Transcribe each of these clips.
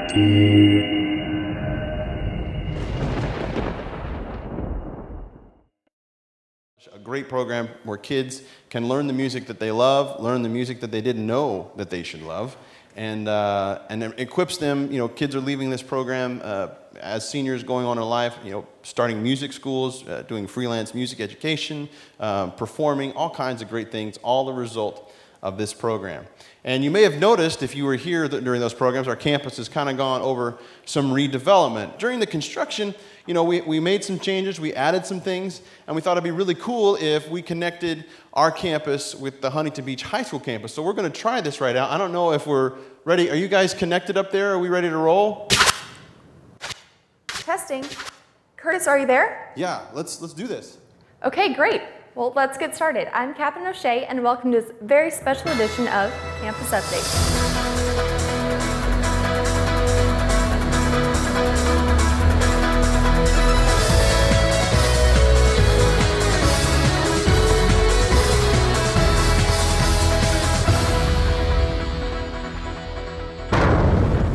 MMT. A great program where kids can learn the music that they love, learn the music that they didn't know that they should love, and it equips them. You know, kids are leaving this program as seniors going on in life, you know, starting music schools, doing freelance music education, performing, all kinds of great things, all the result of this program. And you may have noticed, if you were here during those programs, our campus has kind of gone over some redevelopment. During the construction, you know, we made some changes, we added some things, and we thought it'd be really cool if we connected our campus with the Huntington Beach High School campus. So we're going to try this right out. I don't know if we're ready. Are you guys connected up there? Are we ready to roll? Testing. Curtis, are you there? Yeah, let's do this. Okay, great. Well, let's get started. I'm Catherine O'Shea, and welcome to this very special edition of Campus Update.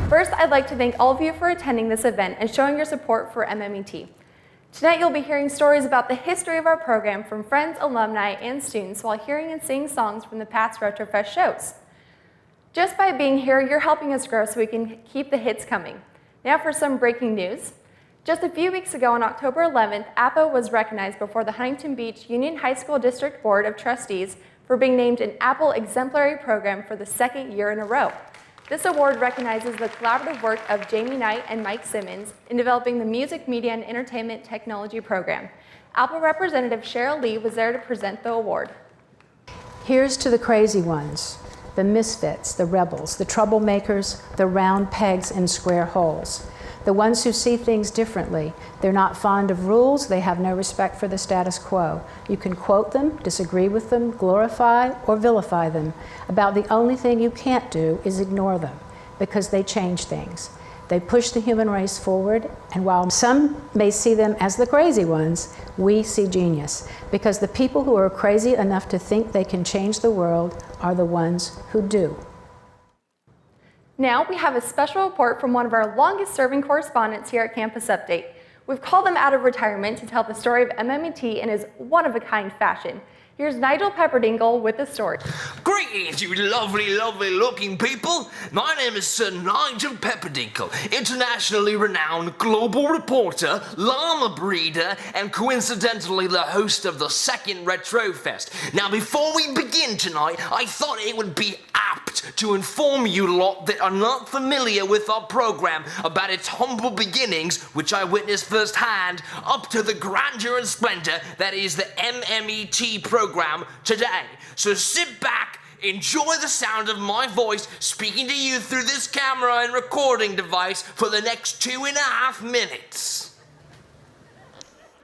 First, I'd like to thank all of you for attending this event and showing your support for MMET. Tonight, you'll be hearing stories about the history of our program from friends, alumni, and students while hearing and singing songs from the past RetroFest shows. Just by being here, you're helping us grow so we can keep the hits coming. Now for some breaking news. Just a few weeks ago on October 11th, APPO was recognized before the Huntington Beach Union High School District Board of Trustees for being named an Apple Exemplary Program for the second year in a row. This award recognizes the collaborative work of Jamie Knight and Mike Simmons in developing the Music, Media, and Entertainment Technology program. Apple Representative Cheryl Lee was there to present the award. Here's to the crazy ones, the misfits, the rebels, the troublemakers, the round pegs in square holes. The ones who see things differently. They're not fond of rules, they have no respect for the status quo. You can quote them, disagree with them, glorify or vilify them. About the only thing you can't do is ignore them, because they change things. They push the human race forward, and while some may see them as the crazy ones, we see genius, because the people who are crazy enough to think they can change the world are the ones who do. Now we have a special report from one of our longest serving correspondents here at Campus Update. We've called him out of retirement to tell the story of MMET in his one-of-a-kind fashion. Here's Nigel Pepperdingle with the story. Greetings, you lovely, lovely looking people. My name is Sir Nigel Pepperdingle, internationally renowned global reporter, llama breeder, and coincidentally the host of the second RetroFest. Now, before we begin tonight, I thought it would be apt to inform you lot that are not familiar with our program about its humble beginnings, which I witnessed firsthand, up to the grandeur and splendor that is the MMET program today. So sit back, enjoy the sound of my voice speaking to you through this camera and recording device for the next 2.5 minutes.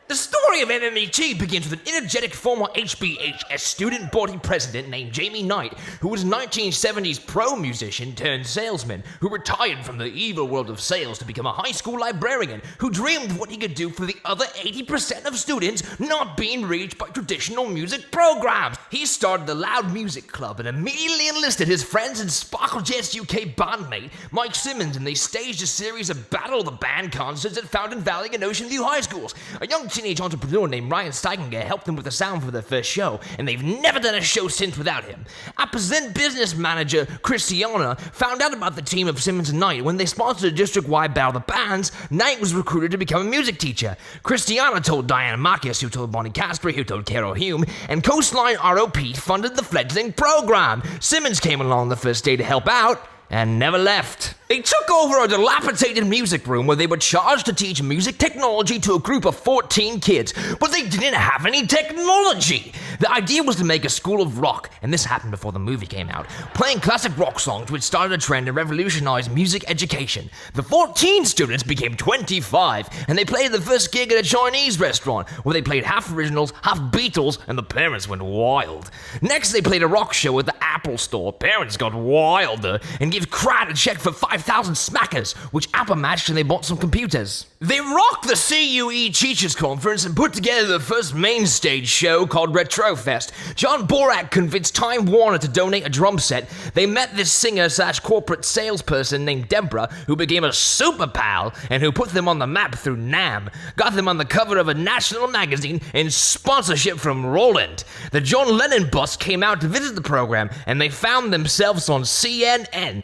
The story of MMET begins with an energetic former HBHS student body president named Jamie Knight, who was a 1970s pro musician turned salesman who retired from the evil world of sales to become a high school librarian who dreamed of what he could do for the other 80% of students not being reached by traditional music programs. He started the Loud Music Club and immediately enlisted his friends and Sparkle Jets UK bandmate Mike Simmons, and they staged a series of Battle of the Band concerts at Fountain Valley and Ocean View High Schools. A young teenage entrepreneur named Ryan Steiginger helped them with the sound for their first show, and they've never done a show since without him. Our present business manager, Christiana, found out about the team of Simmons and Knight. When they sponsored a district-wide Battle of the Bands, Knight was recruited to become a music teacher. Christiana told Diana Marcus, who told Bonnie Castry, who told Carol Hume, and Coastline ROP funded the fledgling program. Simmons came along the first day to help out, and never left. They took over a dilapidated music room where they were charged to teach music technology to a group of 14 kids, but they didn't have any technology. The idea was to make a school of rock, and this happened before the movie came out, playing classic rock songs which started a trend and revolutionized music education. The 14 students became 25, and they played the first gig at a Chinese restaurant, where they played half originals, half Beatles, and the parents went wild. Next, they played a rock show at the Apple store. Parents got wilder and gave Crad a check for $5,000 5,000 smackers, which Apple matched and they bought some computers. They rocked the CUE Teachers Conference and put together the first main stage show called Retrofest. John Borak convinced Time Warner to donate a drum set. They met this singer/corporate salesperson named Deborah, who became a super pal and who put them on the map through NAMM, got them on the cover of a national magazine, and sponsorship from Roland. The John Lennon bus came out to visit the program, and they found themselves on CNN.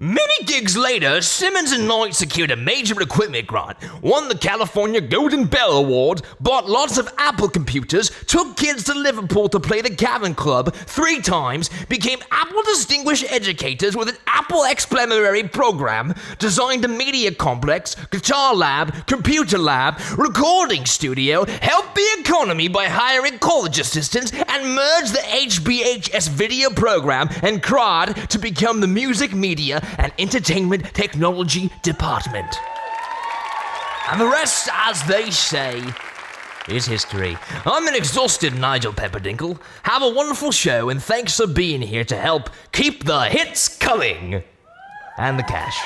Many gigs later, Simmons and Knight secured a major equipment grant, won the California Golden Bell Award, bought lots of Apple computers, took kids to Liverpool to play the Cavern Club 3 times, became Apple Distinguished Educators with an Apple Explanatory Program, designed a media complex, guitar lab, computer lab, recording studio, helped the economy by hiring college assistants, and merged the HBHS video program and CROD to become the Music Media and Entertainment Technology Department. And the rest, as they say, is history. I'm an exhausted Nigel Pepperdinkle. Have a wonderful show, and thanks for being here to help keep the hits coming. And the cash.